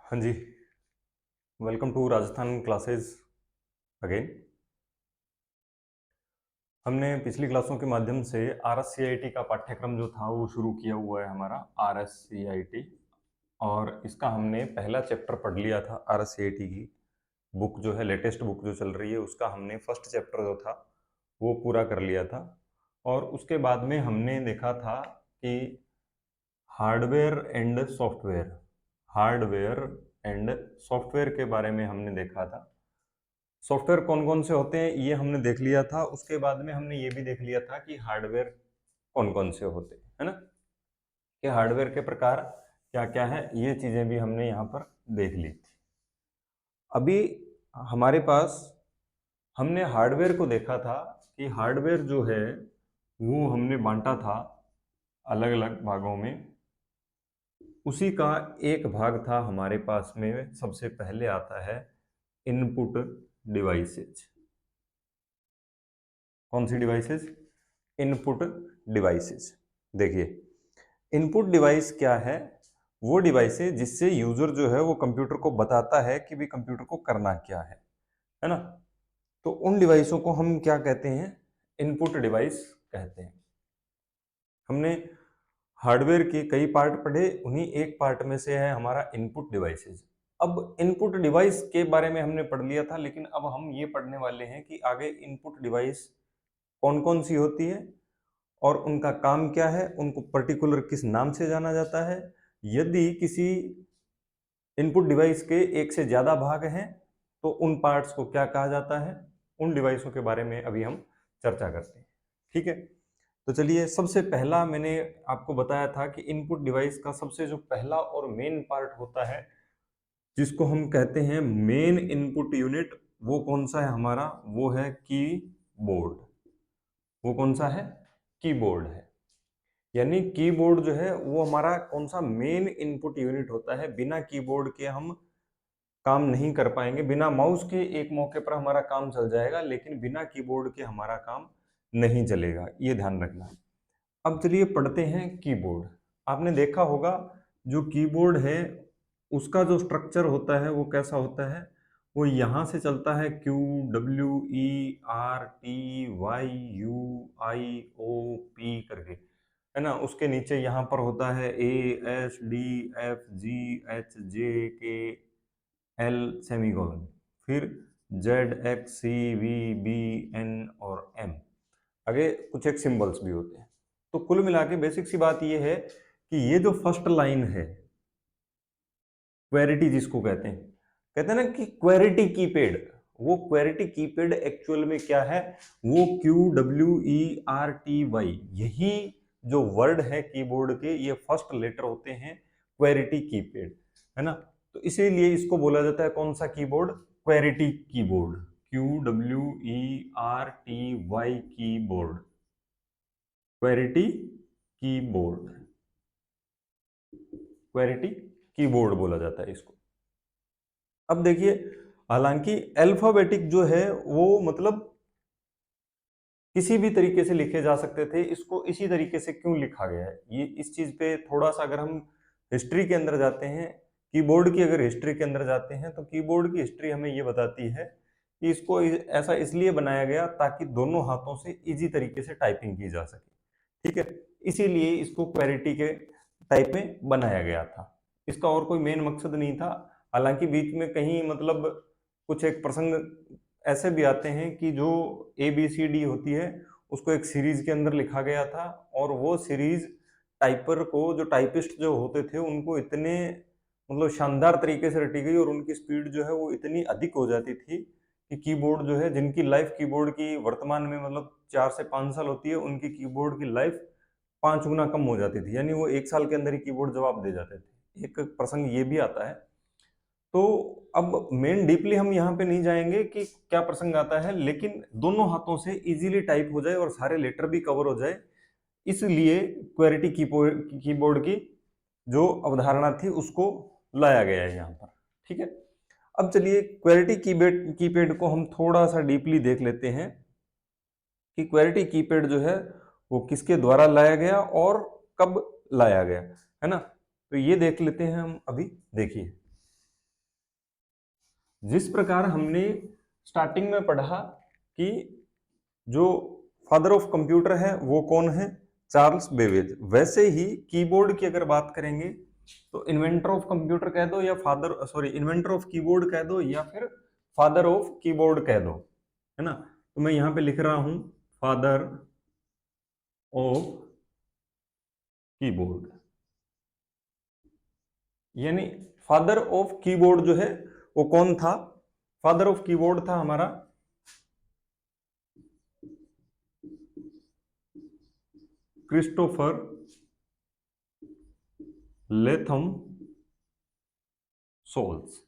हाँ जी। Welcome to Rajasthan classes again. हमने पिछली क्लासों के माध्यम से RSCIT का पाठ्यक्रम जो था वो शुरू किया हुआ है हमारा RSCIT, और इसका हमने पहला चैप्टर पढ़ लिया था। RSCIT की बुक जो है, लेटेस्ट बुक जो चल रही है, उसका हमने फर्स्ट चैप्टर जो था वो पूरा कर लिया था। और उसके बाद में हमने देखा था कि hardware and software hardware and software के बारे में हमने देखा था। सॉफ्टवेयर कौन कौन से होते हैं ये हमने देख लिया था। उसके बाद में हमने ये भी देख लिया था कि हार्डवेयर कौन कौन से होते हैं, है ना, कि हार्डवेयर के प्रकार क्या क्या है। ये चीजें भी हमने यहाँ पर देख ली थी। अभी हमारे पास हमने हार्डवेयर को देखा था कि हार्डवेयर जो है वो हमने बांटा था अलग अलग भागों में। उसी का एक भाग था हमारे पास में, सबसे पहले आता है इनपुट डिवाइसेज। कौन सी डिवाइसेज? Input devices. देखिए, इनपुट डिवाइस क्या है? वो डिवाइस है जिससे यूजर जो है वो कंप्यूटर को बताता है कि भी कंप्यूटर को करना क्या है ना। तो उन डिवाइसों को हम क्या कहते हैं? इनपुट डिवाइस कहते हैं। हमने हार्डवेयर के कई पार्ट पढ़े, उन्हीं एक पार्ट में से है हमारा इनपुट डिवाइसेज। अब इनपुट डिवाइस के बारे में हमने पढ़ लिया था, लेकिन अब हम ये पढ़ने वाले हैं कि आगे इनपुट डिवाइस कौन कौन सी होती है और उनका काम क्या है, उनको पर्टिकुलर किस नाम से जाना जाता है। यदि किसी इनपुट डिवाइस के एक से ज्यादा भाग हैं तो उन पार्ट्स को क्या कहा जाता है। उन डिवाइसों के बारे में अभी हम चर्चा करते हैं। ठीक है, तो चलिए, सबसे पहला मैंने आपको बताया था कि इनपुट डिवाइस का सबसे जो पहला और मेन पार्ट होता है, जिसको हम कहते हैं मेन इनपुट यूनिट, वो कौन सा है हमारा? वो है कीबोर्ड। वो कौन सा है? कीबोर्ड है। यानी कीबोर्ड जो है वो हमारा कौन सा मेन इनपुट यूनिट होता है। बिना कीबोर्ड के हम काम नहीं कर पाएंगे। बिना माउस के एक मौके पर हमारा काम चल जाएगा, लेकिन बिना कीबोर्ड के हमारा काम नहीं चलेगा, ये ध्यान रखना। अब चलिए पढ़ते हैं कीबोर्ड। आपने देखा होगा जो कीबोर्ड है उसका जो स्ट्रक्चर होता है वो कैसा होता है? वो यहां से चलता है, QWERTYUIOP करके, है ना। उसके नीचे यहाँ पर होता है ASDFGHJKL सेमीकोलन, फिर ZXCVBN और M। आगे कुछ एक सिंबल्स भी होते हैं। तो कुल मिला के बेसिक सी बात यह है कि ये जो फर्स्ट लाइन है, क्वेरिटी जिसको कहते हैं ना कि क्वेरिटी कीपैड, वो क्वेरिटी कीपैड एक्चुअल में क्या है? वो QWERTY, यही जो वर्ड है कीबोर्ड के, ये फर्स्ट लेटर होते हैं क्वेरिटी कीपैड, है ना। तो इसीलिए इसको बोला जाता है कौन सा keyboard? QWERTY keyboard. QWERTY keyboard, QWERTY keyboard, QWERTY keyboard बोला जाता है इसको। अब देखिए, हालांकि अल्फाबेटिक जो है वो मतलब किसी भी तरीके से लिखे जा सकते थे, इसको इसी तरीके से क्यों लिखा गया है, ये इस चीज पे थोड़ा सा अगर हम हिस्ट्री के अंदर जाते हैं, कीबोर्ड की अगर हिस्ट्री के अंदर जाते हैं, तो कीबोर्ड की हिस्ट्री हमें ये बताती है कि इसको ऐसा इसलिए बनाया गया ताकि दोनों हाथों से इजी तरीके से टाइपिंग की जा सके। ठीक है, इसीलिए इसको क्वेरिटी के टाइप में बनाया गया था। इसका और कोई मेन मकसद नहीं था। हालांकि बीच में कहीं मतलब कुछ एक प्रसंग ऐसे भी आते हैं कि जो ABCD होती है उसको एक सीरीज के अंदर लिखा गया था, और वो सीरीज टाइपर को, जो टाइपिस्ट जो होते थे, उनको इतने मतलब शानदार तरीके से रटी गई, और उनकी स्पीड जो है वो इतनी अधिक हो जाती थी कि कीबोर्ड जो है, जिनकी लाइफ कीबोर्ड की वर्तमान में मतलब 4 से 5 साल होती है, उनकी कीबोर्ड की लाइफ 5 गुना कम हो जाती थी। यानी वो 1 साल के अंदर ही कीबोर्ड जवाब दे जाते थे। एक प्रसंग ये भी आता है। तो अब मेन डीपली हम यहाँ पे नहीं जाएंगे कि क्या प्रसंग आता है, लेकिन दोनों हाथों से इजीली टाइप हो जाए और सारे लेटर भी कवर हो जाए, इसलिए क्वेरिटी कीबोर्ड की जो अवधारणा थी उसको लाया गया है यहाँ पर। ठीक है, अब चलिए क्वेरिटी कीपैड को हम थोड़ा सा डीपली देख लेते हैं कि क्वेरिटी कीपैड जो है वो किसके द्वारा लाया गया और कब लाया गया, है ना। तो ये देख लेते हैं हम अभी। देखिए, जिस प्रकार हमने स्टार्टिंग में पढ़ा कि जो फादर ऑफ कंप्यूटर है वो कौन है, चार्ल्स बेबेज, वैसे ही कीबोर्ड की अगर बात करेंगे तो इन्वेंटर ऑफ कंप्यूटर कह दो या इन्वेंटर ऑफ कीबोर्ड कह दो या फिर फादर ऑफ कीबोर्ड कह दो, है ना। तो मैं यहां पे लिख रहा हूं फादर ऑफ कीबोर्ड, यानी फादर ऑफ कीबोर्ड जो है वो कौन था, फादर ऑफ कीबोर्ड था हमारा Christopher Latham Sholes.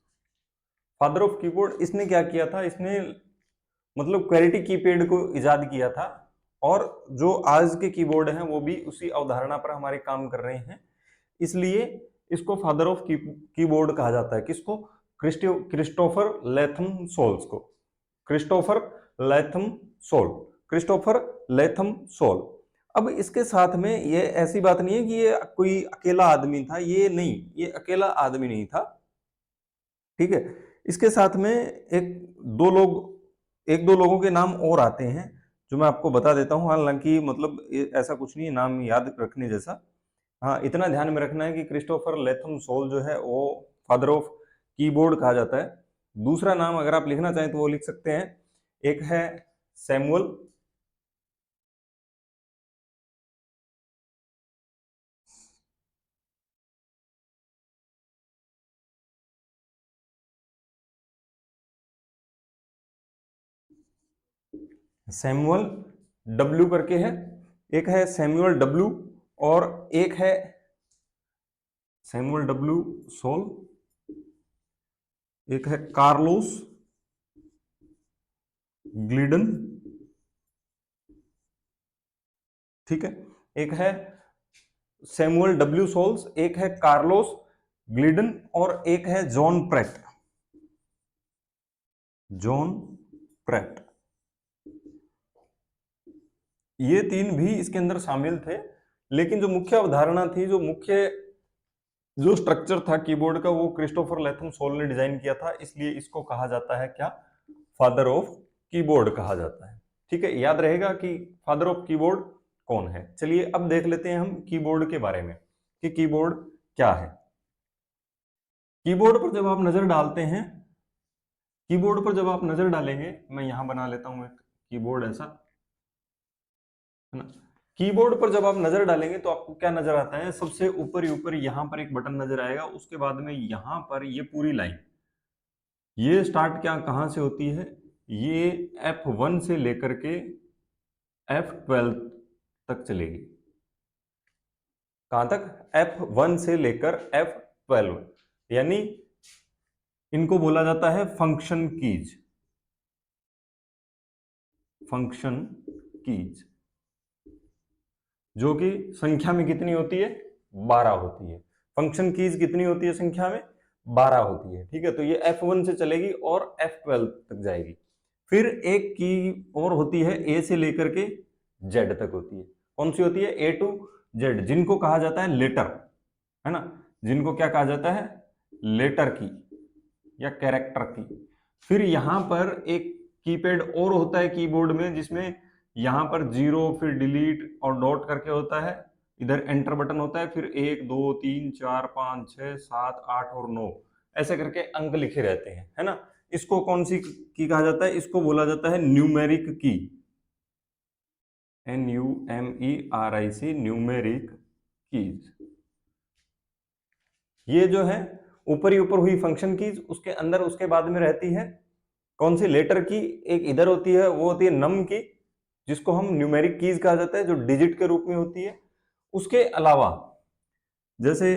Father of keyboard, इसने क्या किया था, इसने मतलब क्वेलिटी कीपैड को इजाद किया था, और जो आज के कीबोर्ड हैं वो भी उसी अवधारणा पर हमारे काम कर रहे हैं, इसलिए इसको फादर ऑफ कीबोर्ड कहा जाता है। किसको, क्रिस्टोफर लेथम सोल्स को, Christopher Latham Sholes, Christopher Latham Sholes. अब इसके साथ में ये ऐसी बात नहीं है कि ये कोई अकेला आदमी था, ये नहीं, ये अकेला आदमी नहीं था, ठीक है। इसके साथ में एक दो लोगों के नाम और आते हैं जो मैं आपको बता देता हूं, हालांकि मतलब ऐसा कुछ नहीं है नाम याद रखने जैसा। हाँ, इतना ध्यान में रखना है कि क्रिस्टोफर लेथम सोल जो है वो फादर ऑफ कीबोर्ड कहा जाता है। दूसरा नाम अगर आप लिखना चाहें तो वो लिख सकते हैं, एक है सैमुअल सैमुअल डब्ल्यू करके है, एक है सैमुअल डब्ल्यू, और एक है सैमुअल डब्ल्यू सोल, एक है कार्लोस ग्लिडन, ठीक है। एक है सैमुअल डब्ल्यू सोल्स, एक है कार्लोस ग्लिडन, और एक है जॉन प्रेट, जॉन प्रेट। ये तीन भी इसके अंदर शामिल थे, लेकिन जो मुख्य अवधारणा थी, जो स्ट्रक्चर था कीबोर्ड का, वो क्रिस्टोफर लेथम सोल ने डिजाइन किया था, इसलिए इसको कहा जाता है क्या, फादर ऑफ कीबोर्ड कहा जाता है। ठीक है, याद रहेगा कि फादर ऑफ कीबोर्ड कौन है। चलिए अब देख लेते हैं हम कीबोर्ड के बारे में कि कीबोर्ड क्या है। कीबोर्ड पर जब आप नजर डालते हैं, कीबोर्ड पर जब आप नजर डालेंगे, मैं यहां बना लेता हूं एक कीबोर्ड ऐसा, है ना। कीबोर्ड पर जब आप नजर डालेंगे तो आपको क्या नजर आता है, सबसे ऊपर ही ऊपर यहां पर एक बटन नजर आएगा, उसके बाद में यहां पर ये पूरी लाइन, ये स्टार्ट क्या कहां से होती है, ये F1 से लेकर के F12 तक चलेगी। कहां तक, F1 से लेकर F12, यानी इनको बोला जाता है फंक्शन कीज, फंक्शन कीज, जो कि संख्या में कितनी होती है, 12 होती है। फंक्शन कीज कितनी होती है संख्या में, 12 होती है, ठीक है। तो ये F1 से चलेगी और F12 तक जाएगी। फिर एक की और होती है, A से लेकर के Z तक होती है। कौन सी होती है, A to Z, जिनको कहा जाता है लेटर, है ना, जिनको क्या कहा जाता है, लेटर की या कैरेक्टर की। फिर यहां पर एक कीपैड और होता है कीबोर्ड में, जिसमें यहां पर 0 फिर डिलीट और डॉट करके होता है, इधर एंटर बटन होता है, फिर 1 2 3 4 5 6 7 8 और 9 ऐसे करके अंक लिखे रहते हैं, है ना। इसको कौन सी की कहा जाता है, इसको बोला जाता है न्यूमेरिक की, NUMERIC, न्यूमेरिक कीज। ये जो है ऊपर ही ऊपर हुई फंक्शन कीज, उसके अंदर उसके बाद में रहती है कौन सी, लेटर की। एक इधर होती है, वो होती है नम की, जिसको हम न्यूमेरिक कीज कहा जाता है, जो डिजिट के रूप में होती है। उसके अलावा जैसे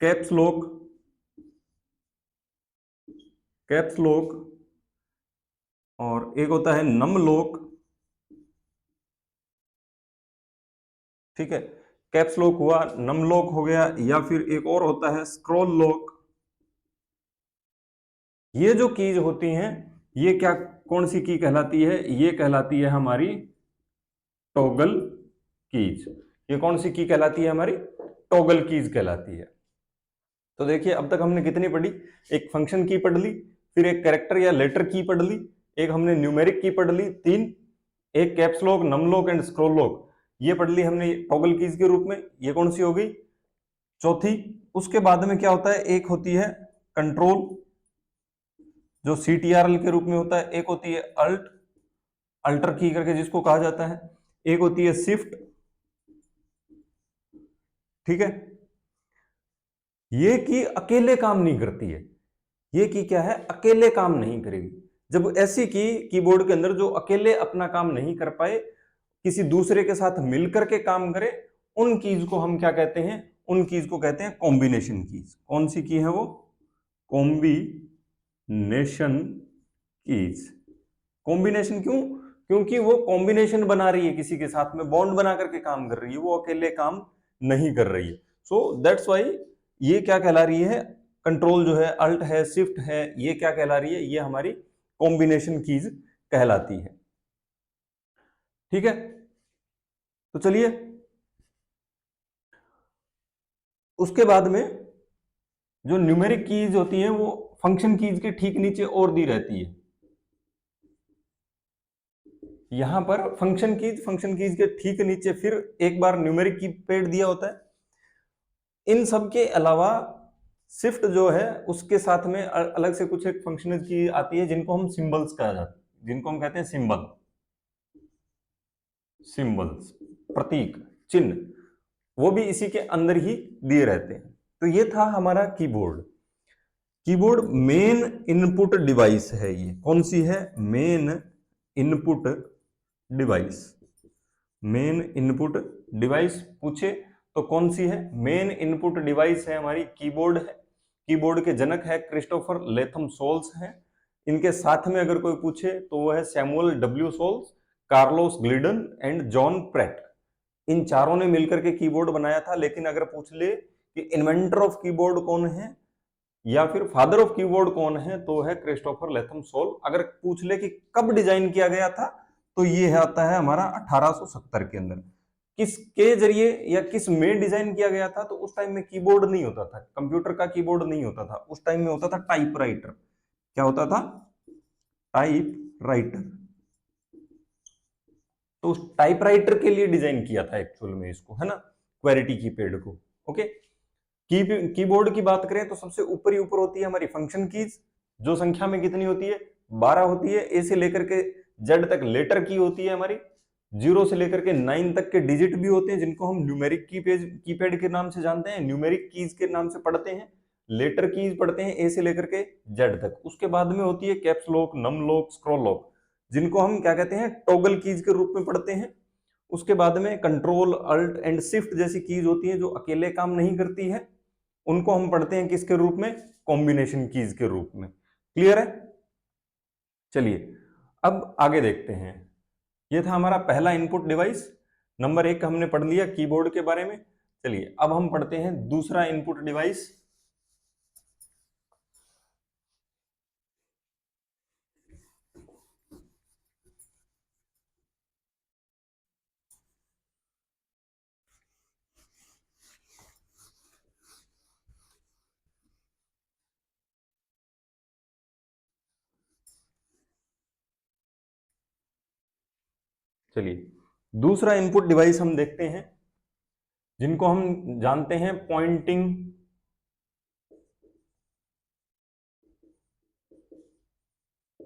कैप्स लॉक, कैप्स लॉक, और एक होता है नम लॉक, ठीक है। कैप्स लॉक हुआ, नम लॉक हो गया, या फिर एक और होता है स्क्रॉल लॉक। ये जो कीज होती हैं, ये क्या, कौन सी की कहलाती है, ये कहलाती है हमारी टॉगल कीज। ये कौन सी की कहलाती है हमारी, टॉगल कीज कहलाती है। तो देखिए अब तक हमने कितनी पढ़ी, एक फंक्शन की पढ़ ली, फिर एक कैरेक्टर या लेटर की पढ़ ली, एक हमने न्यूमेरिक की पढ़ ली 3, एक caps lock, num lock and scroll lock ये पढ़ ली हमने टॉगल कीज के रूप में। ये कौन सी हो गई? चौथी। उसके बाद में क्या होता है, एक होती है कंट्रोल जो CTRL के रूप में होता है, एक होती है अल्ट, अल्टर की करके जिसको कहा जाता है, एक होती है शिफ्ट। ठीक है, ये की अकेले काम नहीं करती है, ये की क्या है, अकेले काम नहीं करेगी। जब ऐसी की कीबोर्ड के अंदर जो अकेले अपना काम नहीं कर पाए, किसी दूसरे के साथ मिलकर के काम करे, उन कीज को हम क्या कहते हैं, उन कीज को कहते हैं कॉम्बिनेशन कीज। कौन सी की है वो? Combination keys. कॉम्बिनेशन क्यों? क्योंकि वो कॉम्बिनेशन बना रही है, किसी के साथ में बॉन्ड बना करके काम कर रही है, वो अकेले काम नहीं कर रही है। सो दैट्स वाई ये क्या कहला रही है, कंट्रोल जो है, अल्ट है, शिफ्ट है, ये क्या कहला रही है, ये हमारी कॉम्बिनेशन कीज कहलाती है। ठीक है, तो चलिए उसके बाद में जो न्यूमेरिक कीज होती है वो फंक्शन कीज के ठीक नीचे और दी रहती है। यहां पर फंक्शन कीज के ठीक नीचे फिर एक बार न्यूमेरिक की पैड दिया होता है। इन सब के अलावा शिफ्ट जो है उसके साथ में अलग से कुछ एक फंक्शन की आती है जिनको हम सिंबल्स कहा जाता है, जिनको हम कहते हैं सिंबल, सिंबल्स, प्रतीक, चिन्ह, वो भी इसी के अंदर ही दिए रहते हैं। तो ये था हमारा keyboard. Keyboard main input device है। ये कौन सी है? Main input device. Main input device पूछे तो कौन सी है? मेन इनपुट डिवाइस है हमारी कीबोर्ड है। कीबोर्ड के जनक है क्रिस्टोफर लेथम सोल्स है। इनके साथ में अगर कोई पूछे तो वो है Samuel W Soule, Carlos Glidden and John Pratt. इन चारों ने मिलकर के कीबोर्ड बनाया था। लेकिन अगर पूछ ले कि इन्वेंटर ऑफ कीबोर्ड कौन है या फिर फादर ऑफ कीबोर्ड कौन है, तो है क्रिस्टोफर लेथम सोल। अगर पूछ ले कि कब डिजाइन किया गया था, तो ये आता है हमारा 1870 के अंदर। किसके जरिए या किस में डिजाइन किया गया था? तो उस टाइम में कीबोर्ड नहीं होता था, कंप्यूटर का कीबोर्ड नहीं होता था, उस टाइम में होता था टाइपराइटर। क्या होता था? टाइपराइटर। तो उस टाइपराइटर के लिए डिजाइन किया था एक्चुअल में इसको, है ना, क्वेरिटी कीपैड को। ओके, कीबोर्ड की बात करें तो सबसे ऊपर ही ऊपर होती है हमारी फंक्शन कीज, जो संख्या में कितनी होती है? 12 होती है। ए से लेकर के जेड तक लेटर की होती है हमारी। 0 से लेकर के 9 तक के डिजिट भी होते हैं, जिनको हम न्यूमेरिक कीपैड के नाम से जानते हैं, न्यूमेरिक कीज के नाम से पढ़ते हैं। लेटर कीज पढ़ते हैं ए से लेकर के जेड तक। उसके बाद में होती है caps lock, num lock, scroll lock, जिनको हम क्या कहते हैं? टॉगल कीज के रूप में पढ़ते हैं। उसके बाद में कंट्रोल, अल्ट एंड शिफ्ट जैसी कीज होती है जो अकेले काम नहीं करती है, उनको हम पढ़ते हैं किसके रूप में? कॉम्बिनेशन कीज के रूप में। क्लियर है? चलिए अब आगे देखते हैं। ये था हमारा पहला इनपुट डिवाइस। नंबर 1 हमने पढ़ लिया कीबोर्ड के बारे में। चलिए अब हम पढ़ते हैं दूसरा इनपुट डिवाइस। चलिए दूसरा इनपुट डिवाइस हम देखते हैं, जिनको हम जानते हैं पॉइंटिंग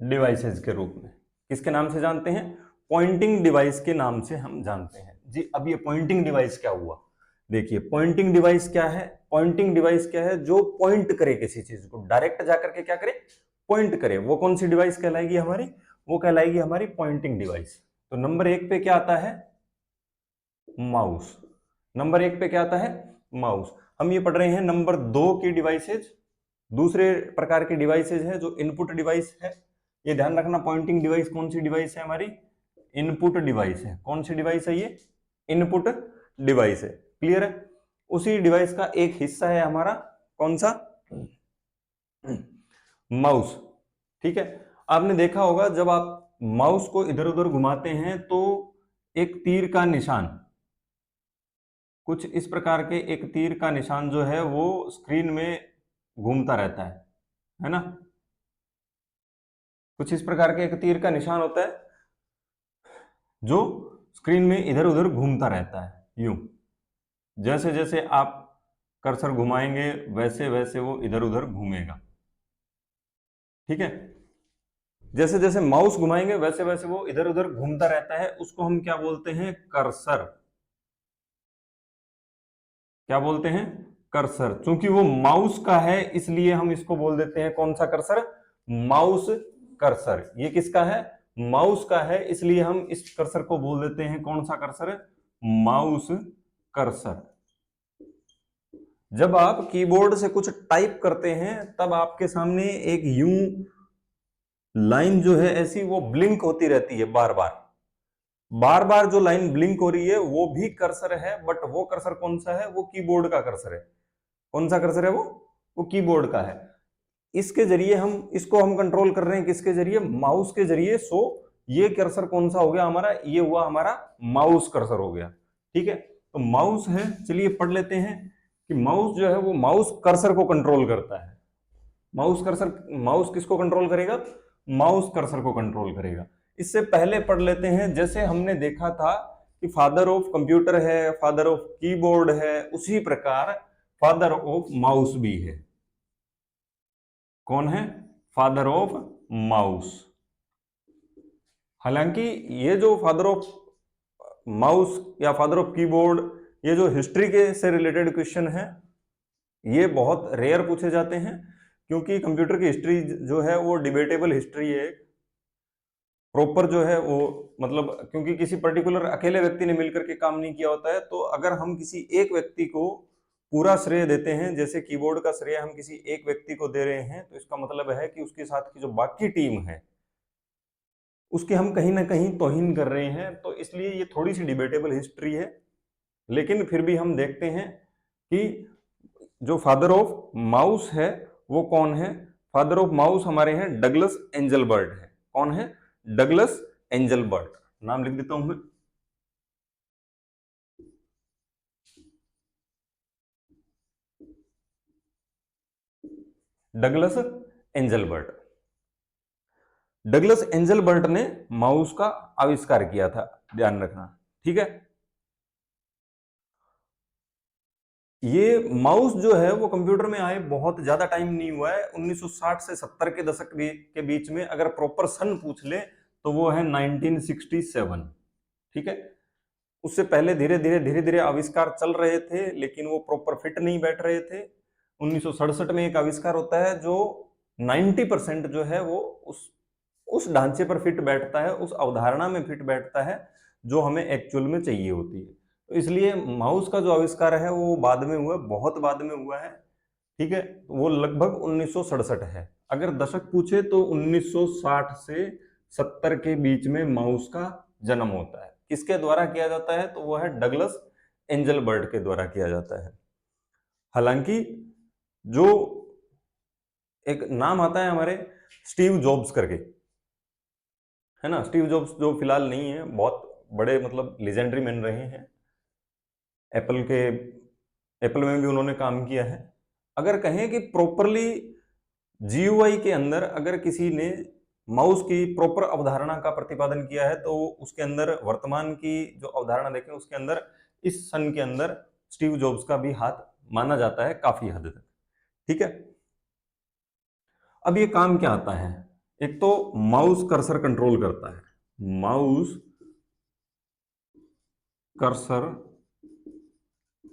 डिवाइसेस के रूप में। किसके नाम से जानते हैं? पॉइंटिंग डिवाइस के नाम से हम जानते हैं जी। अब ये पॉइंटिंग डिवाइस क्या हुआ? देखिए पॉइंटिंग डिवाइस क्या है? पॉइंटिंग डिवाइस क्या है? जो पॉइंट करे किसी चीज को, डायरेक्ट जाकर के क्या करे? पॉइंट करे। वो कौन सी डिवाइस कहलाएगी हमारी? वो कहलाएगी हमारी पॉइंटिंग डिवाइस। तो नंबर 1 पे क्या आता है? माउस। नंबर 1 पे क्या आता है? माउस। हम ये पढ़ रहे हैं नंबर 2 की डिवाइसेज। दूसरे प्रकार की डिवाइसेज है जो इनपुट डिवाइस है। ये ध्यान रखना, पॉइंटिंग डिवाइस कौन सी डिवाइस है हमारी? इनपुट डिवाइस है। कौन सी डिवाइस है ये? इनपुट डिवाइस है। क्लियर है? उसी डिवाइस का एक हिस्सा है हमारा कौन सा? माउस। ठीक है, आपने देखा होगा जब आप माउस को इधर उधर घुमाते हैं तो एक तीर का निशान, कुछ इस प्रकार के एक तीर का निशान जो है वो स्क्रीन में घूमता रहता है ना। कुछ इस प्रकार के एक तीर का निशान होता है जो स्क्रीन में इधर उधर घूमता रहता है। यूं जैसे जैसे आप कर्सर घुमाएंगे वैसे वैसे वो इधर उधर घूमेगा। ठीक है, जैसे जैसे माउस घुमाएंगे वैसे वैसे वो इधर उधर घूमता रहता है। उसको हम क्या बोलते हैं? कर्सर। क्या बोलते हैं? कर्सर। चूंकि वो माउस का है इसलिए हम इसको बोल देते हैं कौन सा कर्सर? Mouse cursor. ये किसका है? माउस का है, इसलिए हम इस कर्सर को बोल देते हैं कौन सा कर्सर? Mouse cursor. जब आप कीबोर्ड से कुछ टाइप करते हैं तब आपके सामने एक यूं लाइन जो है ऐसी वो ब्लिंक होती रहती है बार बार। बार बार जो लाइन ब्लिंक हो रही है वो भी कर्सर है, बट वो कर्सर कौन सा है? वो कीबोर्ड का कर्सर है। कौन सा कर्सर है वो कीबोर्ड का है। इसके जरिए हम इसको हम कंट्रोल कर रहे हैं, किसके जरिए? माउस के जरिए। सो ये कर्सर कौन सा हो गया हमारा? ये हुआ हमारा माउस कर्सर हो गया। ठीक है, तो माउस है, चलिए पढ़ लेते हैं कि माउस जो है वो माउस कर्सर को कंट्रोल करता है। माउस कर्सर, माउस किसको कंट्रोल करेगा? माउस कर्सर को कंट्रोल करेगा। इससे पहले पढ़ लेते हैं, जैसे हमने देखा था कि फादर ऑफ कंप्यूटर है, फादर ऑफ कीबोर्ड है, उसी प्रकार फादर ऑफ माउस भी है। कौन है? Father of mouse. हालांकि ये जो फादर ऑफ माउस या फादर ऑफ कीबोर्ड, ये जो हिस्ट्री के से रिलेटेड क्वेश्चन है, ये बहुत रेयर पूछे जाते हैं, क्योंकि कंप्यूटर की हिस्ट्री जो है वो डिबेटेबल हिस्ट्री है। प्रॉपर जो है वो मतलब, क्योंकि किसी पर्टिकुलर अकेले व्यक्ति ने मिलकर के काम नहीं किया होता है, तो अगर हम किसी एक व्यक्ति को पूरा श्रेय देते हैं, जैसे कीबोर्ड का श्रेय हम किसी एक व्यक्ति को दे रहे हैं, तो इसका मतलब है कि उसके साथ की जो बाकी टीम है उसकी हम कहीं ना कहीं तौहीन कर रहे हैं। तो इसलिए ये थोड़ी सी डिबेटेबल हिस्ट्री है, लेकिन फिर भी हम देखते हैं कि जो फादर ऑफ माउस है वो कौन है? फादर ऑफ माउस हमारे हैं डगलस एंजलबर्ट है। कौन है? Douglas Engelbart. नाम लिख देता हूं मैं। Douglas Engelbart. डगलस एंजलबर्ट ने माउस का आविष्कार किया था, ध्यान रखना। ठीक है, ये माउस जो है वो कंप्यूटर में आए बहुत ज्यादा टाइम नहीं हुआ है। 1960 से 70 के दशक के बीच में अगर प्रॉपर सन पूछ ले तो वो है 1967। ठीक है, उससे पहले धीरे धीरे आविष्कार चल रहे थे, लेकिन वो प्रॉपर फिट नहीं बैठ रहे थे। 1967 में एक आविष्कार होता है जो 90% जो है वो उस ढांचे पर फिट बैठता है, उस अवधारणा में फिट बैठता है जो हमें एक्चुअल में चाहिए होती है। तो इसलिए माउस का जो आविष्कार है वो बाद में हुआ, बहुत बाद में हुआ है। ठीक है, वो लगभग 1967 है। अगर दशक पूछे तो 1960 से 70 के बीच में माउस का जन्म होता है। किसके द्वारा किया जाता है? तो वो है डगलस एंजलबर्ट के द्वारा किया जाता है। हालांकि जो एक नाम आता है हमारे स्टीव जॉब्स करके, है ना, स्टीव जॉब्स जो फिलहाल नहीं है, बहुत बड़े मतलब लेजेंडरी मैन रहे हैं। एप्पल में भी उन्होंने काम किया है। अगर कहें कि प्रॉपरली जीयूआई के अंदर अगर किसी ने माउस की प्रॉपर अवधारणा का प्रतिपादन किया है तो उसके अंदर वर्तमान की जो अवधारणा देखें उसके अंदर इस सन के अंदर स्टीव जॉब्स का भी हाथ माना जाता है काफी हद तक। ठीक है, अब ये काम क्या आता है? एक तो माउस कर्सर कंट्रोल करता है, माउस कर्सर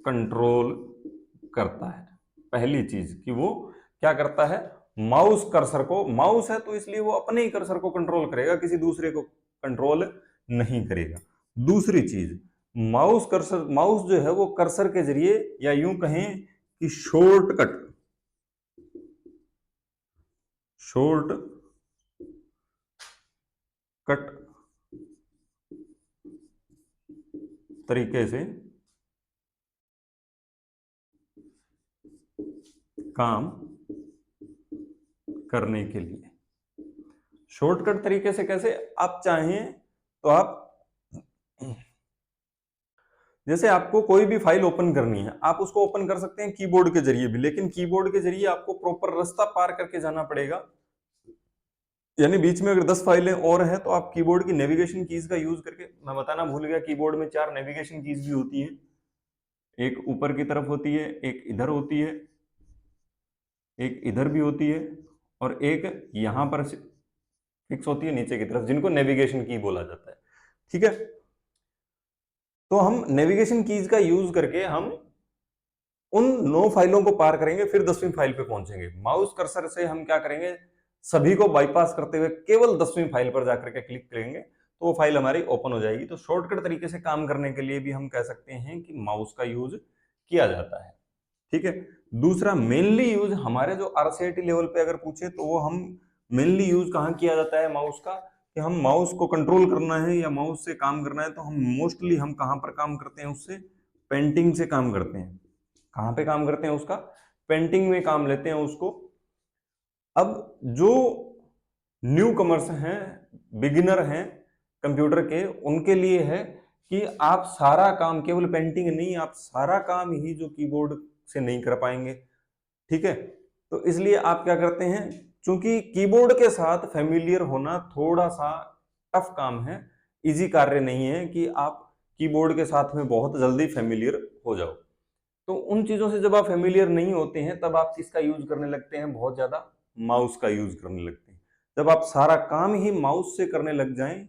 कंट्रोल करता है। पहली चीज कि वो क्या करता है? माउस कर्सर को, माउस है तो इसलिए वो अपने ही कर्सर को कंट्रोल करेगा, किसी दूसरे को कंट्रोल नहीं करेगा। दूसरी चीज, माउस कर्सर, माउस जो है वो कर्सर के जरिए, या यूं कहें कि शॉर्टकट तरीके से काम करने के लिए, शॉर्टकट तरीके से कैसे? आप चाहें तो आप, जैसे आपको कोई भी फाइल ओपन करनी है, आप उसको ओपन कर सकते हैं कीबोर्ड के जरिए भी, लेकिन कीबोर्ड के जरिए आपको प्रॉपर रास्ता पार करके जाना पड़ेगा। यानी बीच में अगर 10 फाइलें और हैं तो आप कीबोर्ड की नेविगेशन कीज का यूज करके, मैं बताना भूल गया, कीबोर्ड में 4 नेविगेशन कीज भी होती है। एक ऊपर की तरफ होती है, एक इधर होती है, एक इधर भी होती है, और एक यहां पर फिक्स होती है नीचे की तरफ, जिनको नेविगेशन की बोला जाता है। ठीक है, तो हम नेविगेशन कीज का यूज करके हम उन 9 फाइलों को पार करेंगे, फिर 10वीं फाइल पे पहुंचेंगे। माउस कर्सर से हम क्या करेंगे, सभी को बाईपास करते हुए केवल 10वीं फाइल पर जाकर के क्लिक करेंगे, तो वो फाइल हमारी ओपन हो जाएगी। तो शॉर्टकट तरीके से काम करने के लिए भी हम कह सकते हैं कि माउस का यूज किया जाता है। ठीक है, दूसरा मेनली यूज हमारे जो आरसीआईटी लेवल पे अगर पूछे तो वो हम मेनली यूज कहाँ किया जाता है माउस का, कि हम माउस को कंट्रोल करना है या माउस से काम करना है, तो हम मोस्टली हम कहाँ पर काम करते हैं, उससे पेंटिंग से काम करते हैं। कहाँ पे काम करते हैं उसका, पेंटिंग में काम लेते हैं उसको। अब जो न्यू कमर्स हैं, बिगिनर हैं कंप्यूटर के, उनके लिए है कि आप सारा काम, केवल पेंटिंग नहीं, आप सारा काम ही जो कीबोर्ड से नहीं कर पाएंगे। ठीक है, तो इसलिए आप क्या करते हैं, क्योंकि कीबोर्ड के साथ फेमिलियर होना थोड़ा सा टफ काम है, इजी कार्य नहीं है कि आप कीबोर्ड के साथ में बहुत जल्दी फेमिलियर हो जाओ। तो उन चीजों से जब आप फेमिलियर नहीं होते हैं, तब आप किसका यूज करने लगते हैं, बहुत ज्यादा माउस का यूज करने लगते हैं। जब आप सारा काम ही माउस से करने लग जाएं,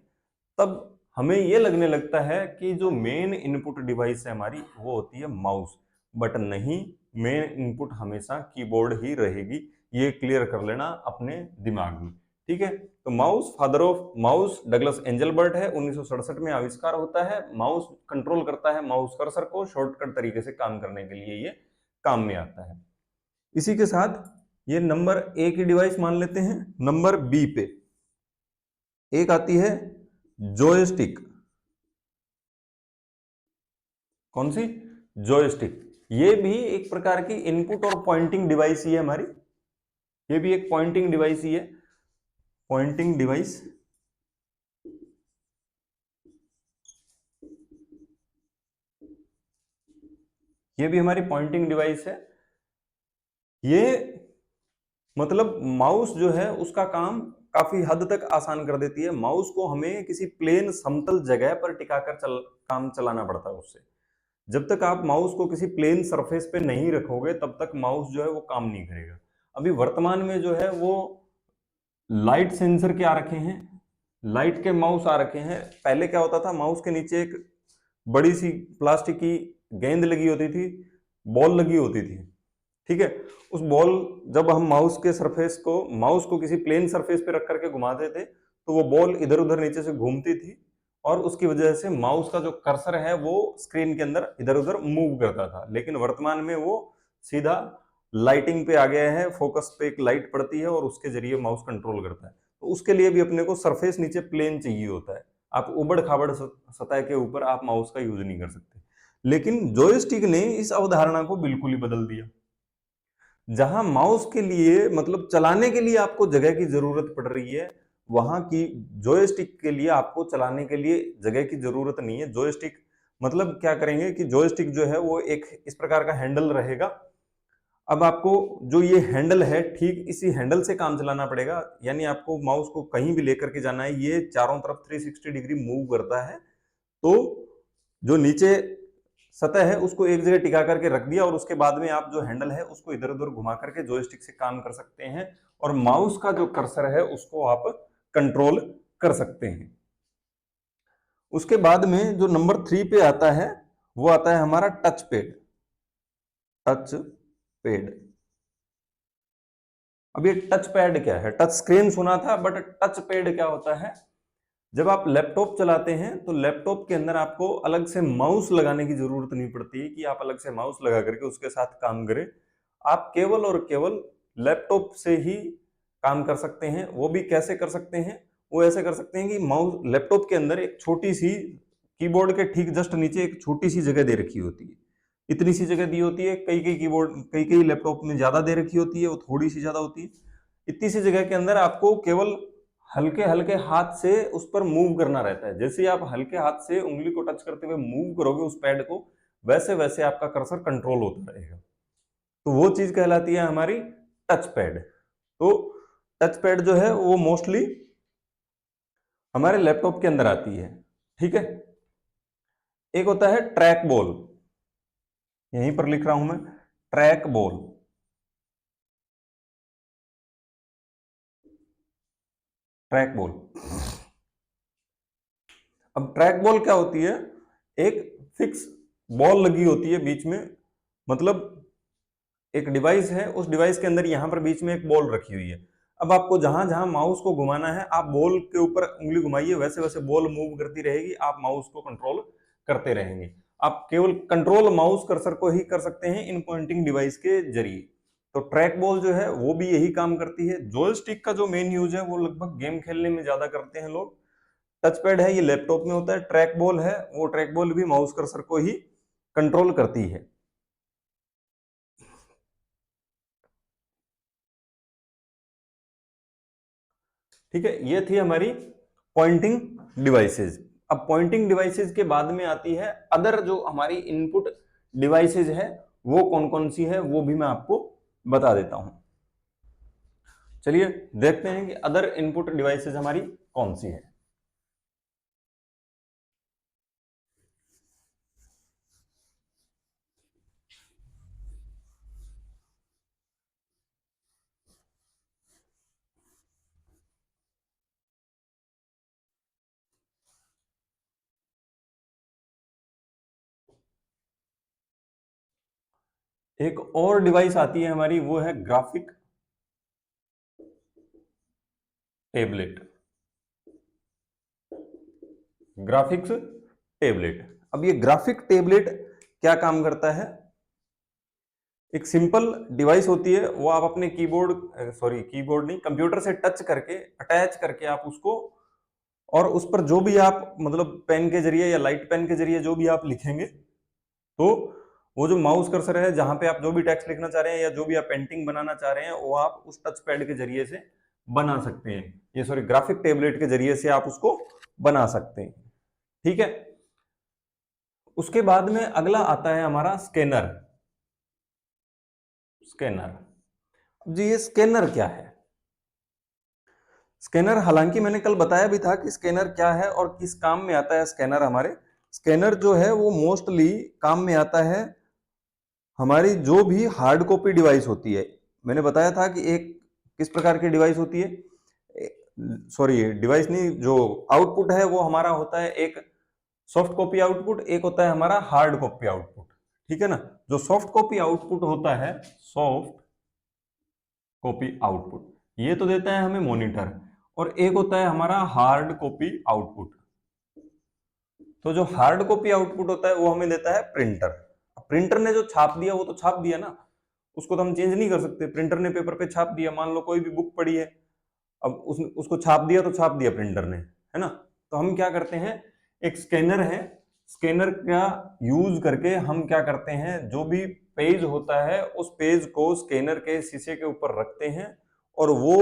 तब हमें यह लगने लगता है कि जो मेन इनपुट डिवाइस है हमारी, वो होती है माउस। बट नहीं, मेन इनपुट हमेशा कीबोर्ड ही रहेगी। ये क्लियर कर लेना अपने दिमाग में। ठीक है, तो mouse, father of mouse Douglas Engelbart है, 1967 में आविष्कार होता है। माउस कंट्रोल करता है माउस कर्सर को, शॉर्टकट तरीके से काम करने के लिए ये काम में आता है। इसी के साथ ये नंबर ए की डिवाइस मान लेते हैं। नंबर बी पे एक आती है जॉयस्टिक। कौन सी, जॉयस्टिक। ये भी एक प्रकार की इनपुट और पॉइंटिंग डिवाइस ही है हमारी। ये भी एक पॉइंटिंग डिवाइस ही है, पॉइंटिंग डिवाइस। ये भी हमारी पॉइंटिंग डिवाइस है। ये मतलब माउस जो है उसका काम काफी हद तक आसान कर देती है। माउस को हमें किसी प्लेन समतल जगह पर टिकाकर काम चलाना पड़ता है उससे। जब तक आप माउस को किसी प्लेन सरफेस पे नहीं रखोगे, तब तक माउस जो है वो काम नहीं करेगा। अभी वर्तमान में जो है वो लाइट सेंसर के आ रखे हैं, लाइट के माउस आ रखे हैं। पहले क्या होता था, माउस के नीचे एक बड़ी सी प्लास्टिक की गेंद लगी होती थी, बॉल लगी होती थी। ठीक है, उस बॉल, जब हम माउस को किसी प्लेन सरफेस पे रख करके घुमाते थे, तो वो बॉल इधर उधर नीचे से घूमती थी, और उसकी वजह से माउस का जो कर्सर है वो स्क्रीन के अंदर इधर उधर मूव करता था। लेकिन वर्तमान में वो सीधा लाइटिंग पे आ गया है, फोकस पे एक लाइट पड़ती है और उसके जरिए माउस कंट्रोल करता है। तो उसके लिए भी अपने को सरफेस नीचे प्लेन चाहिए होता है। आप उबड़ खाबड़ सतह के ऊपर आप माउस का यूज नहीं कर सकते। लेकिन जॉयस्टिक ने इस अवधारणा को बिल्कुल ही बदल दिया। जहां माउस के लिए, मतलब चलाने के लिए आपको जगह की जरूरत पड़ रही है, वहां की जॉयस्टिक के लिए आपको चलाने के लिए जगह की जरूरत नहीं है। जॉयस्टिक मतलब क्या करेंगे कि जॉयस्टिक जो है वो एक इस प्रकार का हैंडल रहेगा। अब आपको जो ये हैंडल है, ठीक इसी हैंडल से काम चलाना पड़ेगा। यानी आपको माउस को कहीं भी लेकर के जाना है, ये चारों तरफ 360 डिग्री मूव करता है। तो जो नीचे सतह है उसको एक जगह टिका करके रख दिया, और उसके बाद में आप जो हैंडल है उसको इधर उधर घुमा करके जॉयस्टिक से काम कर सकते हैं, और माउस का जो कर्सर है उसको आप कंट्रोल कर सकते हैं। उसके बाद में जो नंबर 3 पे आता है, वो आता है हमारा टच पैड। Touch pad. अब ये टच पैड क्या है, टच स्क्रीन सुना था, बट टच पैड क्या होता है। जब आप लैपटॉप चलाते हैं तो लैपटॉप के अंदर आपको अलग से माउस लगाने की जरूरत नहीं पड़ती है कि आप अलग से माउस लगा करके उसके साथ काम करें। आप केवल और केवल लैपटॉप से ही काम कर सकते हैं। वो भी कैसे कर सकते हैं, वो ऐसे कर सकते हैं कि माउस, लैपटॉप के अंदर एक छोटी सी, कीबोर्ड के ठीक जस्ट नीचे एक छोटी सी जगह दे रखी होती है। इतनी सी जगह दी होती है, कई कई कीबोर्ड, कई कई लैपटॉप में ज्यादा दे रखी होती है, वो थोड़ी सी ज्यादा होती है। इतनी सी जगह के अंदर आपको केवल हल्के हल्के हाथ से उस पर मूव करना रहता है। जैसे आप हल्के हाथ से उंगली को टच करते हुए मूव करोगे उस पैड को, वैसे वैसे आपका कर्सर कंट्रोल होता रहेगा। तो वो चीज कहलाती है हमारी टच पैड। तो टच पैड जो है वो मोस्टली हमारे लैपटॉप के अंदर आती है, ठीक है। एक होता है ट्रैक बॉल, यहीं पर लिख रहा हूं मैं, ट्रैक बॉल। ट्रैक बॉल, अब ट्रैक बॉल क्या होती है, एक फिक्स बॉल लगी होती है बीच में, मतलब एक डिवाइस है, उस डिवाइस के अंदर यहां पर बीच में एक बॉल रखी हुई है। अब आपको जहां जहां माउस को घुमाना है, आप बॉल के ऊपर उंगली घुमाइए, वैसे वैसे बॉल मूव करती रहेगी, आप माउस को कंट्रोल करते रहेंगे। आप केवल कंट्रोल माउस कर्सर को ही कर सकते हैं इन पॉइंटिंग डिवाइस के जरिए। तो ट्रैक बॉल जो है वो भी यही काम करती है। जॉयस्टिक का जो मेन यूज है वो लगभग गेम खेलने में ज्यादा करते हैं लोग। टच पैड है ये लैपटॉप में होता है, ट्रैक बॉल है वो ट्रैक बॉल भी माउस कर्सर को ही कंट्रोल करती है। ठीक है, ये थी हमारी पॉइंटिंग डिवाइसेस। अब पॉइंटिंग डिवाइसेस के बाद में आती है अदर, जो हमारी इनपुट डिवाइसेस है वो कौन कौन सी है वो भी मैं आपको बता देता हूं। चलिए देखते हैं कि अदर इनपुट डिवाइसेस हमारी कौन सी है। एक और डिवाइस आती है हमारी, वो है ग्राफिक टेबलेट। ग्राफिक्स टेबलेट, अब ये ग्राफिक टेबलेट क्या काम करता है, एक सिंपल डिवाइस होती है, वो आप अपने कीबोर्ड, सॉरी कीबोर्ड नहीं, कंप्यूटर से टच करके अटैच करके आप उसको, और उस पर जो भी आप मतलब पेन के जरिए या लाइट पेन के जरिए जो भी आप लिखेंगे, तो वो जो माउस कर्सर है जहां पे आप जो भी टेक्स्ट लिखना चाह रहे हैं या जो भी आप पेंटिंग बनाना चाह रहे हैं, वो आप उस टच पैड के जरिए से बना सकते हैं। ये सॉरी ग्राफिक टेबलेट के जरिए से आप उसको बना सकते हैं, ठीक है। उसके बाद में अगला आता है हमारा स्कैनर। स्कैनर, अब जी ये स्कैनर क्या है? स्कैनर, हालांकि मैंने कल बताया भी था कि स्कैनर क्या है और किस काम में आता है स्कैनर हमारे। स्कैनर जो है वो मोस्टली काम में आता है हमारी जो भी हार्ड कॉपी डिवाइस होती है। मैंने बताया था कि एक किस प्रकार की डिवाइस होती है, सॉरी डिवाइस नहीं, जो आउटपुट है वो हमारा होता है एक सॉफ्ट कॉपी आउटपुट, एक होता है हमारा हार्ड कॉपी आउटपुट, ठीक है ना। जो सॉफ्ट कॉपी आउटपुट होता है, सॉफ्ट कॉपी आउटपुट, ये तो देता है हमें मॉनिटर, और एक होता है हमारा हार्ड कॉपी आउटपुट। तो जो हार्ड कॉपी आउटपुट होता है वो हमें देता है प्रिंटर। प्रिंटर ने जो छाप दिया वो तो छाप दिया ना, उसको तो हम चेंज नहीं कर सकते। प्रिंटर ने पेपर पे छाप दिया, मान लो कोई भी बुक पढ़ी है, अब उसको छाप दिया तो छाप दिया प्रिंटर ने, है ना। तो हम क्या करते हैं, एक स्कैनर है, स्कैनर का यूज करके हम क्या करते हैं, जो भी पेज होता है उस पेज को स्कैनर के शीशे के ऊपर रखते हैं, और वो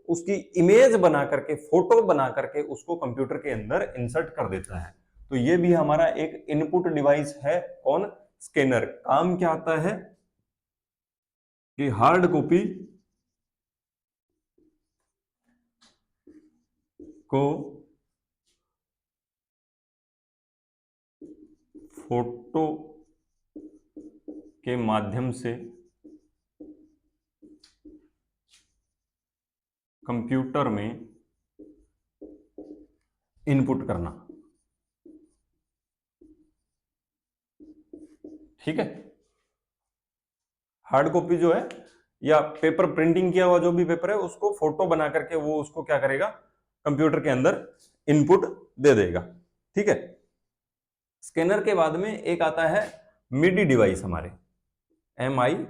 उसकी इमेज बना करके, फोटो बना करके उसको कंप्यूटर के अंदर इंसर्ट कर देता है। तो ये भी हमारा एक इनपुट डिवाइस है। कौन? स्कैनर। काम क्या आता है कि हार्ड कॉपी को फोटो के माध्यम से कंप्यूटर में इनपुट करना, ठीक है। हार्ड कॉपी जो है या पेपर प्रिंटिंग किया हुआ जो भी पेपर है, उसको फोटो बना करके वो उसको क्या करेगा, कंप्यूटर के अंदर इनपुट दे देगा, ठीक है। स्कैनर के बाद में एक आता है मिडी डिवाइस हमारे, MIDI।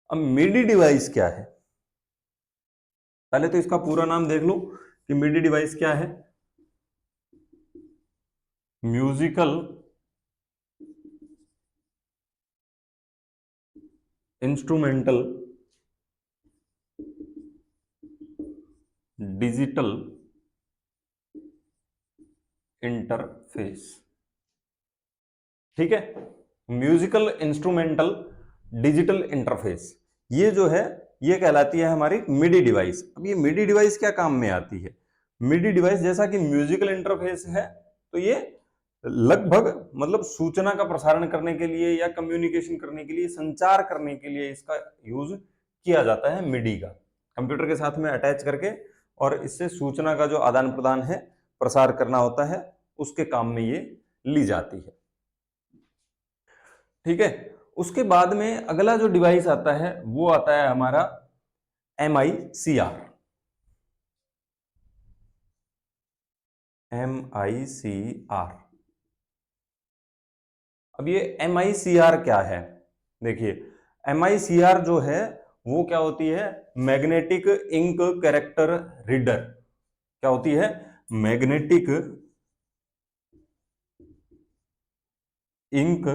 अब मिडी डिवाइस क्या है, पहले तो इसका पूरा नाम देख लो कि मिडी डिवाइस क्या है। म्यूजिकल इंस्ट्रूमेंटल डिजिटल इंटरफेस, ठीक है। म्यूजिकल इंस्ट्रूमेंटल डिजिटल इंटरफेस, ये जो है ये कहलाती है हमारी मिडी डिवाइस। अब ये मिडी डिवाइस क्या काम में आती है? मिडी डिवाइस जैसा कि म्यूजिकल इंटरफेस है, तो ये लगभग मतलब सूचना का प्रसारण करने के लिए या कम्युनिकेशन करने के लिए, संचार करने के लिए इसका यूज किया जाता है मिडी का, कंप्यूटर के साथ में अटैच करके, और इससे सूचना का जो आदान प्रदान है, प्रसार करना होता है, उसके काम में ये ली जाती है। ठीक है, उसके बाद में अगला जो डिवाइस आता है वो आता है हमारा MICR। MICR, अब ये MICR क्या है? देखिए, MICR जो है वो क्या होती है? Magnetic ink character reader. क्या होती है? Magnetic ink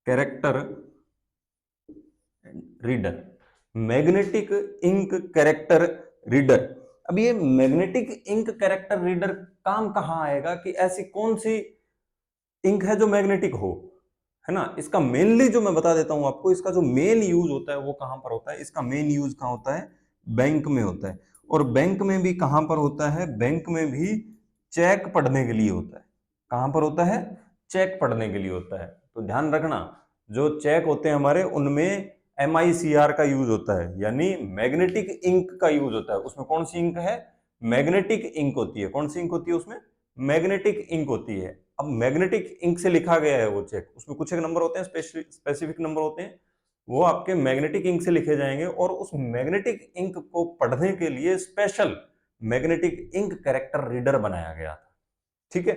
character reader. Magnetic ink character reader. अब ये मैग्नेटिक इंक कैरेक्टर रीडर काम कहां आएगा कि ऐसी कौन सी इंक है जो मैग्नेटिक हो, है ना? इसका मेनली जो मैं बता देता हूं आपको, इसका जो मेन यूज होता है वो कहां पर होता है? इसका मेन यूज कहां होता है? बैंक में होता है। और बैंक में भी कहां पर होता है? बैंक में भी चेक पढ़ने के लिए होता है। कहां पर होता है? चेक पढ़ने के लिए होता है। तो ध्यान रखना, जो चेक होते हैं हमारे, उनमें MICR का यूज होता है, यानी मैग्नेटिक इंक का यूज होता है। उसमें कौन सी इंक है? मैग्नेटिक इंक होती है। कौन सी इंक होती है उसमें? मैग्नेटिक इंक होती है। अब मैग्नेटिक इंक से लिखा गया है वो चेक, उसमें कुछ एक नंबर होते हैं, स्पेसिफिक नंबर होते हैं, वो आपके मैग्नेटिक इंक से लिखे जाएंगे, और उस मैग्नेटिक इंक को पढ़ने के लिए special magnetic ink character reader बनाया गया था। ठीक है,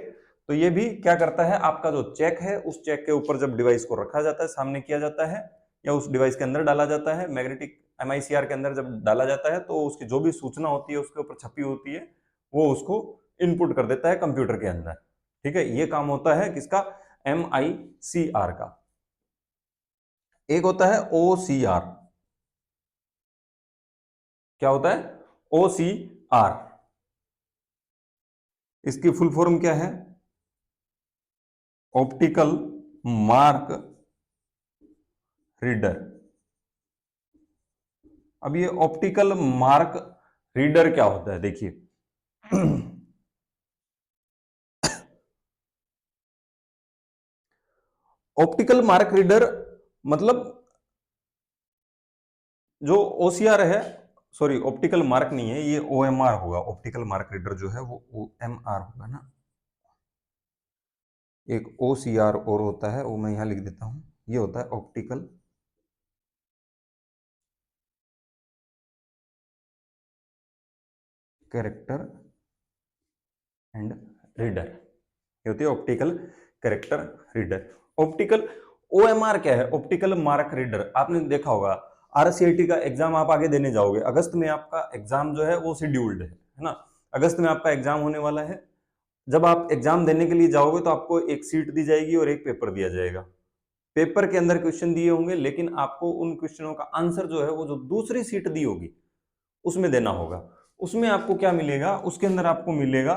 तो ये भी क्या करता है? आपका जो चेक है, उस चेक के ऊपर जब डिवाइस को रखा जाता है, सामने किया जाता है, या उस डिवाइस के अंदर डाला जाता है, मैग्नेटिक MICR के अंदर जब डाला जाता है, तो उसकी जो भी सूचना होती है उसके ऊपर छपी होती है, वो उसको इनपुट कर देता है कंप्यूटर के अंदर। ठीक है, ये काम होता है किसका? MICR का। एक होता है OCR। क्या होता है? OCR, इसकी फुल फॉर्म क्या है? Optical mark reader. अब ये ऑप्टिकल मार्क रीडर क्या होता है? देखिए, ऑप्टिकल मार्क रीडर मतलब जो OCR है, सॉरी ऑप्टिकल मार्क नहीं है, ये OMR होगा। ऑप्टिकल मार्क रीडर जो है वो OMR होगा ना। एक OCR और होता है, वो मैं यहां लिख देता हूं, ये होता है ऑप्टिकल कैरेक्टर एंड रीडर। ये होती है optical character reader. Optical OMR क्या है? Optical mark reader. आपने देखा होगा, RCET का एग्जाम आप आगे देने जाओगे, अगस्त में आपका एग्जाम जो है वो शेड्यूल्ड है ना? अगस्त में आपका एग्जाम होने वाला है। जब आप एग्जाम देने के लिए जाओगे तो आपको एक सीट दी जाएगी और एक पेपर दिया जाएगा। पेपर के अंदर क्वेश्चन दिए होंगे, लेकिन आपको उन क्वेश्चनों का आंसर जो है वो जो दूसरी सीट दी होगी उसमें देना होगा। उसमें आपको क्या मिलेगा? उसके अंदर आपको मिलेगा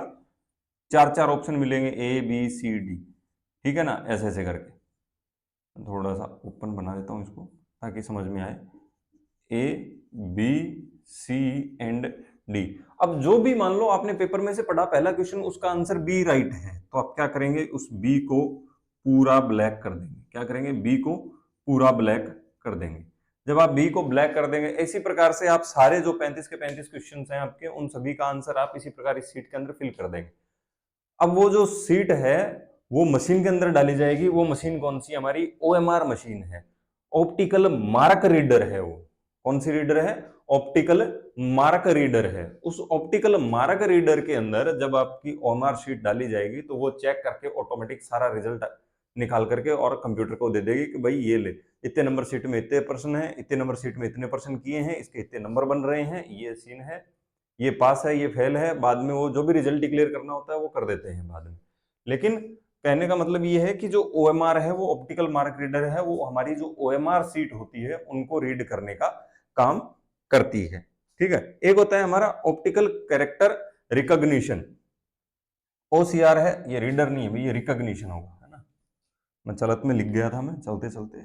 चार चार ऑप्शन मिलेंगे, ABCD। ठीक है ना, ऐसे ऐसे करके। थोड़ा सा ओपन बना देता हूं इसको ताकि समझ में आए। ABCD। अब जो भी मान लो आपने पेपर में से पढ़ा पहला क्वेश्चन, उसका आंसर B राइट है, तो आप क्या करेंगे? उस B को पूरा ब्लैक कर देंगे। क्या करेंगे? B को पूरा ब्लैक कर देंगे। जब आप B को ब्लैक कर देंगे, इसी प्रकार से आप सारे जो 35 के 35 क्वेश्चन हैं आपके, उन सभी का आंसर आप इसी प्रकार इस सीट के अंदर फिल कर देंगे। अब वो जो सीट है वो मशीन के अंदर डाली जाएगी। वो मशीन कौन सी? हमारी OMR मशीन है, ऑप्टिकल मार्क रीडर है वो। कौन सी रीडर है? ऑप्टिकल मार्क रीडर है। उस ऑप्टिकल मार्क रीडर के अंदर जब आपकी OMR शीट डाली जाएगी तो वो चेक करके ऑटोमेटिक सारा रिजल्ट निकाल करके और कंप्यूटर को दे देगी कि भाई ये ले, इतने नंबर सीट में इतने पर्सन है, इतने नंबर सीट में इतने पर्सन किए हैं, इसके इतने नंबर बन रहे हैं, ये सीन है, ये पास है, ये फेल है। बाद में वो जो भी रिजल्ट डिक्लेयर करना होता है वो कर देते हैं बाद में। लेकिन कहने का मतलब ये है कि जो OMR है, वो ऑप्टिकल मार्क रीडर है, वो हमारी जो OMR सीट होती है उनको रीड करने का काम करती है। ठीक है, एक होता है हमारा ऑप्टिकल कैरेक्टर रिकॉग्निशन। OCR है, ये रीडर नहीं है भाई, ये रिकॉग्निशन होगा, है ना? मैं चलत में लिख गया था, मैं चलते चलते।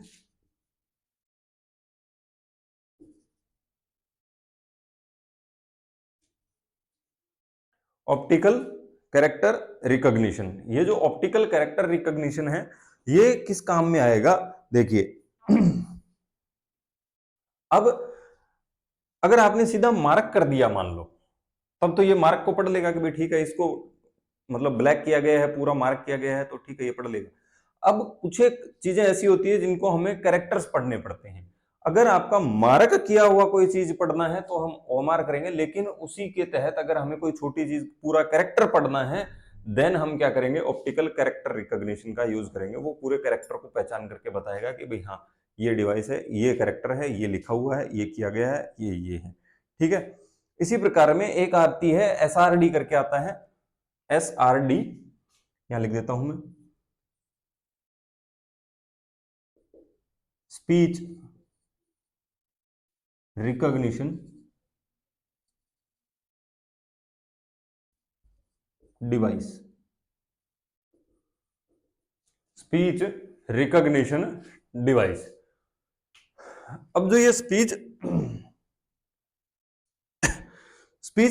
Optical character recognition. ये जो ऑप्टिकल कैरेक्टर रिकॉग्निशन है ये किस काम में आएगा, देखिए अब अगर आपने सीधा मार्क कर दिया मान लो, तब तो ये मार्क को पढ़ लेगा कि भाई ठीक है इसको मतलब ब्लैक किया गया है, पूरा मार्क किया गया है, तो ठीक है ये पढ़ लेगा। अब कुछ एक चीजें ऐसी होती है जिनको हमें कैरेक्टर्स पढ़ने पड़ते हैं। अगर आपका मार्क किया हुआ कोई चीज पढ़ना है तो हम ओमार करेंगे, लेकिन उसी के तहत अगर हमें कोई छोटी चीज पूरा कैरेक्टर पढ़ना है देन हम क्या करेंगे, ऑप्टिकल कैरेक्टर रिकॉग्निशन का यूज करेंगे। वो पूरे कैरेक्टर को पहचान करके बताएगा कि भाई हाँ ये डिवाइस है, ये कैरेक्टर है, ये लिखा हुआ है, ये किया गया है, ये है, ठीक है। इसी प्रकार में एक आती है एसआरडी करके आता है, एसआरडी यहां लिख देता हूं मैं, speech recognition device, speech recognition device. अब जो ये स्पीच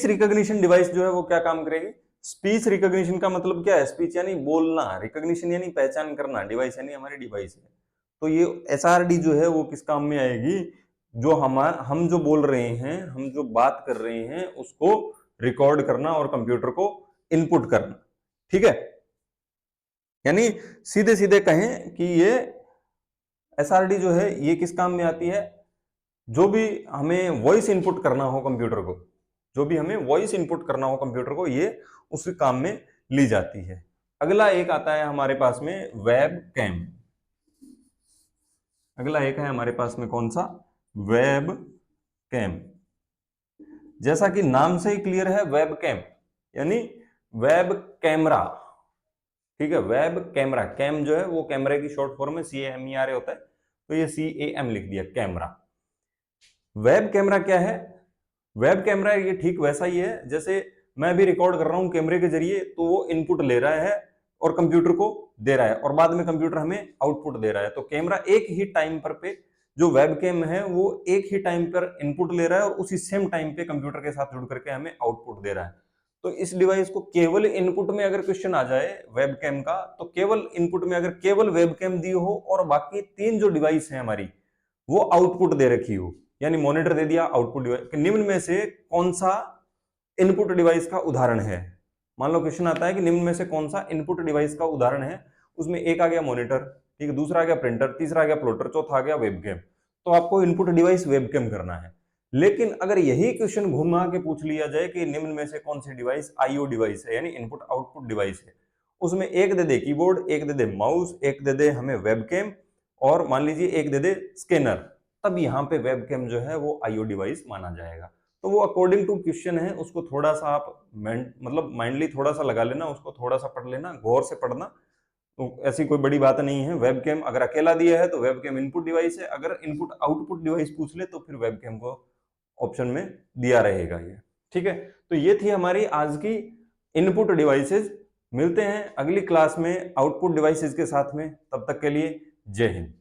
रिकॉग्निशन डिवाइस जो है वो क्या काम करेगी, स्पीच रिकॉग्निशन का मतलब क्या है, स्पीच यानी बोलना, रिकॉग्निशन यानी पहचान करना, डिवाइस यानी हमारी डिवाइस है। तो ये एसआरडी जो है वो किस काम में आएगी, जो हम जो बोल रहे हैं, हम जो बात कर रहे हैं उसको रिकॉर्ड करना और कंप्यूटर को इनपुट करना, ठीक है। यानी सीधे सीधे कहें कि ये एसआरडी जो है ये किस काम में आती है, जो भी हमें वॉइस इनपुट करना हो कंप्यूटर को, जो भी हमें वॉइस इनपुट करना हो कंप्यूटर को, ये उस काम में ली जाती है। अगला एक आता है हमारे पास में वेब कैम। अगला एक है हमारे पास में कौन सा, वेब कैम। जैसा कि नाम से ही क्लियर है, वेब कैम यानी वेब कैमरा, ठीक है। वेब कैमरा, कैम जो है वो कैमरे की शॉर्ट फॉर्म में CAMERA होता है, तो ये CAM लिख दिया, कैमरा। वेब कैमरा क्या है, वेब कैमरा ये ठीक वैसा ही है जैसे मैं भी रिकॉर्ड कर रहा हूं कैमरे के जरिए, तो वो इनपुट ले रहा है और कंप्यूटर को दे रहा है और बाद में कंप्यूटर हमें आउटपुट दे रहा है। तो कैमरा एक ही टाइम पर पे, जो वेब कैम है वो एक ही टाइम पर इनपुट ले रहा है और उसी सेम टाइम पे कंप्यूटर के साथ जुड़ करके हमें आउटपुट दे रहा है। तो इस डिवाइस को केवल इनपुट में अगर क्वेश्चन आ जाए वेब कैम का, तो केवल इनपुट में अगर केवल वेब कैम दी हो और बाकी तीन जो डिवाइस है हमारी वो आउटपुट दे रखी हो, यानी मॉनिटर दे दिया, आउटपुट डिवाइस, निम्न में से कौन सा इनपुट डिवाइस का उदाहरण है। मान लो क्वेश्चन आता है कि निम्न में से कौन सा इनपुट डिवाइस का उदाहरण है, उसमें एक आ गया मॉनिटर, ठीक है, दूसरा आ गया प्रिंटर, तीसरा आ गया प्लॉटर, चौथा आ गया वेबकैम। तो आपको इनपुट डिवाइस वेबकैम करना है। लेकिन अगर यही क्वेश्चन घुमा के पूछ लिया जाए कि निम्न में से कौन सी डिवाइस आईओ डिवाइस है, यानी इनपुट आउटपुट डिवाइस है, उसमें एक दे दे कीबोर्ड, एक दे दे माउस, एक दे दे हमें वेबकैम, और मान लीजिए एक दे दे स्कैनर, तब यहाँ पे वेबकैम जो है वो आईओ डिवाइस माना जाएगा। तो वो अकॉर्डिंग टू क्वेश्चन है, उसको थोड़ा सा आप मतलब माइंडली थोड़ा सा लगा लेना, उसको थोड़ा सा पढ़ लेना, गौर से पढ़ना। तो ऐसी कोई बड़ी बात नहीं है। वेबकैम अगर अकेला दिया है तो वेबकैम इनपुट डिवाइस है, अगर इनपुट आउटपुट डिवाइस पूछ ले तो फिर वेबकैम को ऑप्शन में दिया रहेगा ये, ठीक है। तो ये थी हमारी आज की इनपुट डिवाइसेज। मिलते हैं अगली क्लास में आउटपुट डिवाइसेज के साथ में, तब तक के लिए जय हिंद।